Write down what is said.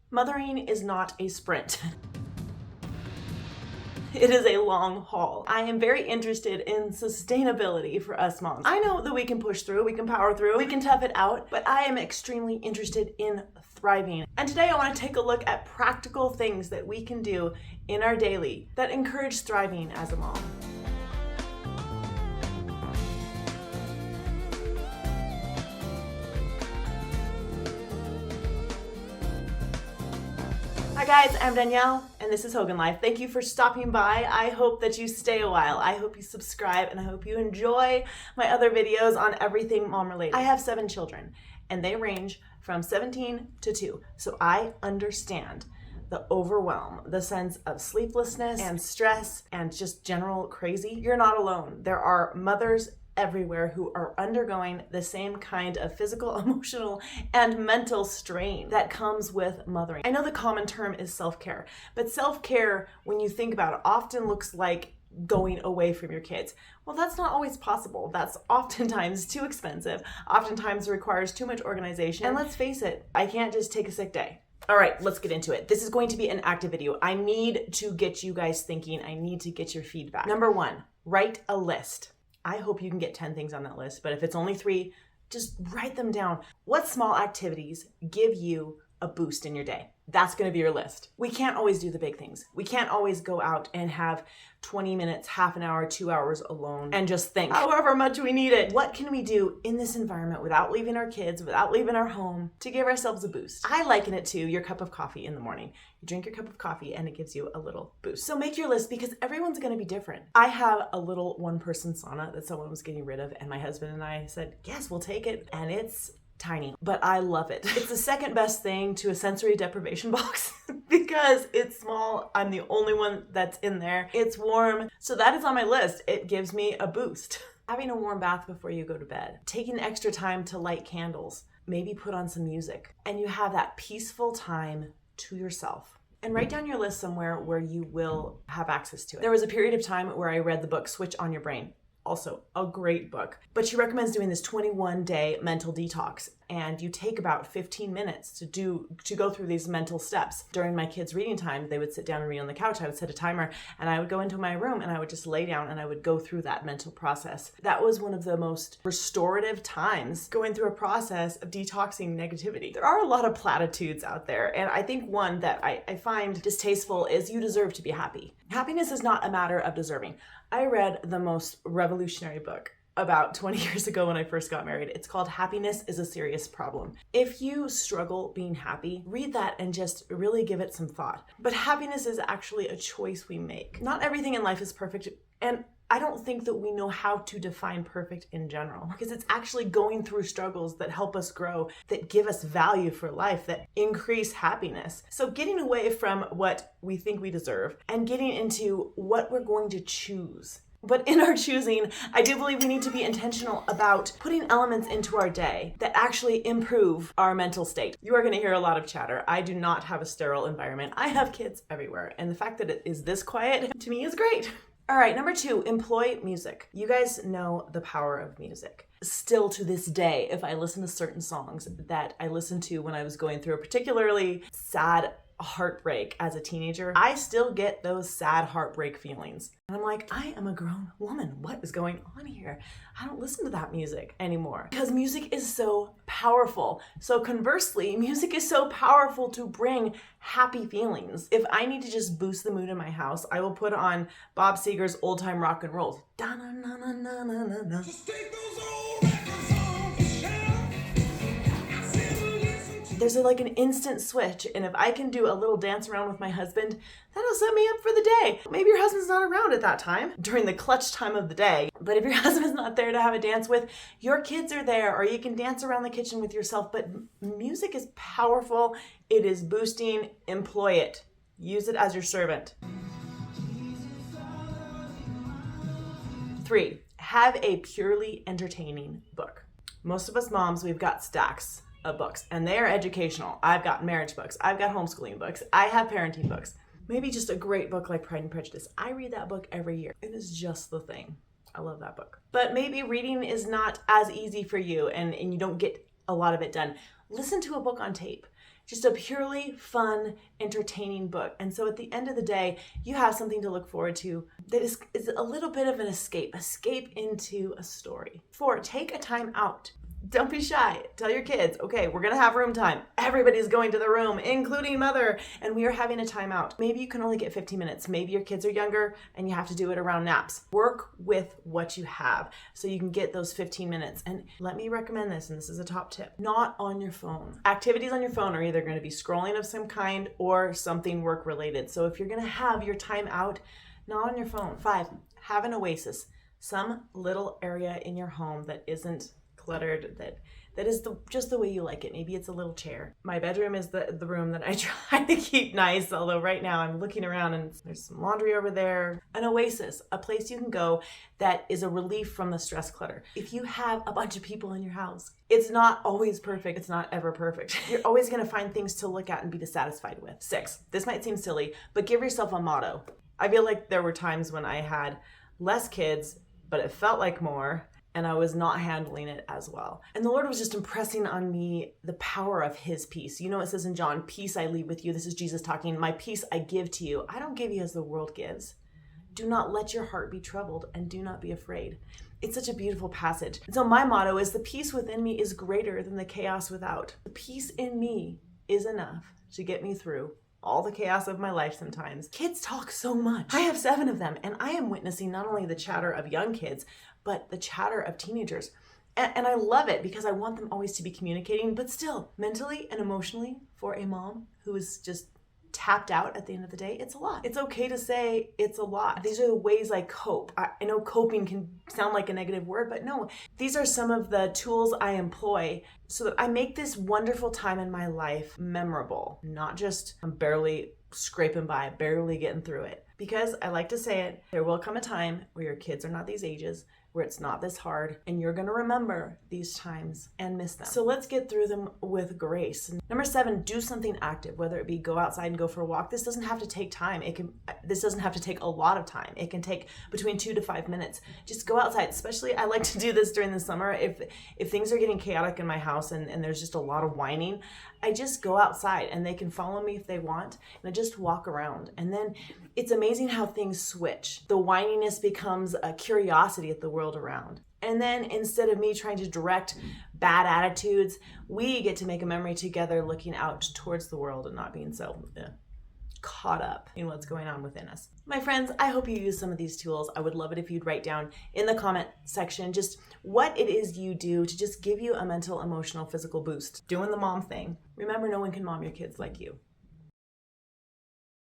Mothering is not a sprint. It is a long haul. I am very interested in sustainability for us moms. I know that we can push through, we can power through, we can tough it out, but I am extremely interested in thriving. And today I want to take a look at practical things that we can do in our daily that encourage thriving as a mom. Hi guys, I'm Danielle, and this is Hogan Life. Thank you for stopping by. I hope that you stay a while. I hope you subscribe, and I hope you enjoy my other videos on everything mom related. I have 7 children, and they range from 17 to 2, so I understand the overwhelm, the sense of sleeplessness and stress and just general crazy. You're not alone. There are mothers everywhere who are undergoing the same kind of physical, emotional, and mental strain that comes with mothering. I know the common term is self-care, but self-care, when you think about it, often looks like going away from your kids. Well, that's not always possible. That's oftentimes too expensive, oftentimes requires too much organization. And let's face it, I can't just take a sick day. All right, let's get into it. This is going to be an active video. I need to get you guys thinking. I need to get your feedback. Number 1, write a list. I hope you can get 10 things on that list, but if it's only 3, just write them down. What small activities give you a boost in your day? That's going to be your list. We can't always do the big things. We can't always go out and have 20 minutes, half an hour, 2 hours alone and just think, however much we need it. What can we do in this environment without leaving our kids, without leaving our home, to give ourselves a boost? I liken it to your cup of coffee in the morning. You drink your cup of coffee and it gives you a little boost. So make your list because everyone's going to be different. I have a little one-person sauna that someone was getting rid of, and my husband and I said, yes, we'll take it. And it's tiny, but I love it. It's the second best thing to a sensory deprivation box because it's small. I'm the only one that's in there. It's warm. So that is on my list. It gives me a boost. Having a warm bath before you go to bed, taking extra time to light candles, maybe put on some music, and you have that peaceful time to yourself. And write down your list somewhere where you will have access to it. There was a period of time where I read the book Switch on Your Brain. Also a great book, but she recommends doing this 21-day mental detox, and you take about 15 minutes to go through these mental steps. During my kids' reading time, they would sit down and read on the couch. I would set a timer and I would go into my room and I would just lay down and I would go through that mental process. That was one of the most restorative times, going through a process of detoxing negativity. There are a lot of platitudes out there, and I think one that I find distasteful is you deserve to be happy. Happiness is not a matter of deserving. I read the most revolutionary book about 20 years ago when I first got married. It's called Happiness is a Serious Problem. If you struggle being happy, read that and just really give it some thought. But happiness is actually a choice we make. Not everything in life is perfect, and I don't think that we know how to define perfect in general, because it's actually going through struggles that help us grow, that give us value for life, that increase happiness. So getting away from what we think we deserve and getting into what we're going to choose. But in our choosing, I do believe we need to be intentional about putting elements into our day that actually improve our mental state. You are going to hear a lot of chatter. I do not have a sterile environment. I have kids everywhere, and the fact that it is this quiet to me is great. All right, number 2, employ music. You guys know the power of music. Still to this day, if I listen to certain songs that I listened to when I was going through a particularly sad heartbreak as a teenager, I still get those sad heartbreak feelings. And I'm like, I am a grown woman. What is going on here? I don't listen to that music anymore because music is so powerful. So conversely, music is so powerful to bring happy feelings. If I need to just boost the mood in my house, I will put on Bob Seger's old time rock and rolls. Da-na-na-na-na-na-na. Just take those old records off the shelf. There's like an instant switch, and if I can do a little dance around with my husband, that'll set me up for the day. Maybe your husband's not around at that time, during the clutch time of the day, but if your husband's not there to have a dance with, your kids are there, or you can dance around the kitchen with yourself. But music is powerful. It is boosting. Employ it. Use it as your servant. 3, have a purely entertaining book. Most of us moms, we've got stacks of books, and they are educational. I've got marriage books, I've got homeschooling books, I have parenting books. Maybe just a great book like Pride and Prejudice. I read that book every year. It is just the thing. I love that book. But maybe reading is not as easy for you and you don't get a lot of it done. Listen to a book on tape. Just a purely fun, entertaining book. And so at the end of the day, you have something to look forward to that is a little bit of an escape into a story. 4, take a time out. Don't be shy. Tell your kids, okay, we're gonna have room time. Everybody's going to the room, including mother, and we are having a timeout. Maybe you can only get 15 minutes. Maybe your kids are younger and you have to do it around naps. Work with what you have so you can get those 15 minutes. And let me recommend this, and this is a top tip, not on your phone. Activities on your phone are either gonna be scrolling of some kind or something work related. So if you're gonna have your time out, not on your phone. 5, have an oasis. Some little area in your home that isn't cluttered, that is just the way you like it. Maybe it's a little chair. My bedroom is the room that I try to keep nice, although right now I'm looking around and there's some laundry over there. An oasis, a place you can go that is a relief from the stress clutter. If you have a bunch of people in your house, it's not always perfect. It's not ever perfect. You're always gonna find things to look at and be dissatisfied with. 6, this might seem silly, but give yourself a motto. I feel like there were times when I had less kids, but it felt like more, and I was not handling it as well. And the Lord was just impressing on me the power of his peace. You know, it says in John, peace I leave with you. This is Jesus talking. My peace I give to you. I don't give you as the world gives. Do not let your heart be troubled and do not be afraid. It's such a beautiful passage. And so my motto is the peace within me is greater than the chaos without. The peace in me is enough to get me through all the chaos of my life sometimes. Kids talk so much. I have 7 of them, and I am witnessing not only the chatter of young kids, but the chatter of teenagers. And I love it because I want them always to be communicating, but still, mentally and emotionally, for a mom who is just tapped out at the end of the day, it's a lot. It's okay to say it's a lot. These are the ways I cope. I know coping can sound like a negative word, but no, these are some of the tools I employ so that I make this wonderful time in my life memorable, not just I'm barely scraping by, barely getting through it. Because I like to say it, there will come a time where your kids are not these ages, where it's not this hard, and you're gonna remember these times and miss them. So let's get through them with grace. Number 7, do something active, whether it be go outside and go for a walk. This doesn't have to take time. This doesn't have to take a lot of time. It can take between 2 to 5 minutes. Just go outside. Especially, I like to do this during the summer. If things are getting chaotic in my house and there's just a lot of whining, I just go outside and they can follow me if they want, and I just walk around. And then it's amazing how things switch. The whininess becomes a curiosity at the world around. And then instead of me trying to direct bad attitudes, we get to make a memory together looking out towards the world and not being so caught up in what's going on within us. My friends, I hope you use some of these tools. I would love it if you'd write down in the comment section just what it is you do to just give you a mental, emotional, physical boost. Doing the mom thing. Remember, no one can mom your kids like you.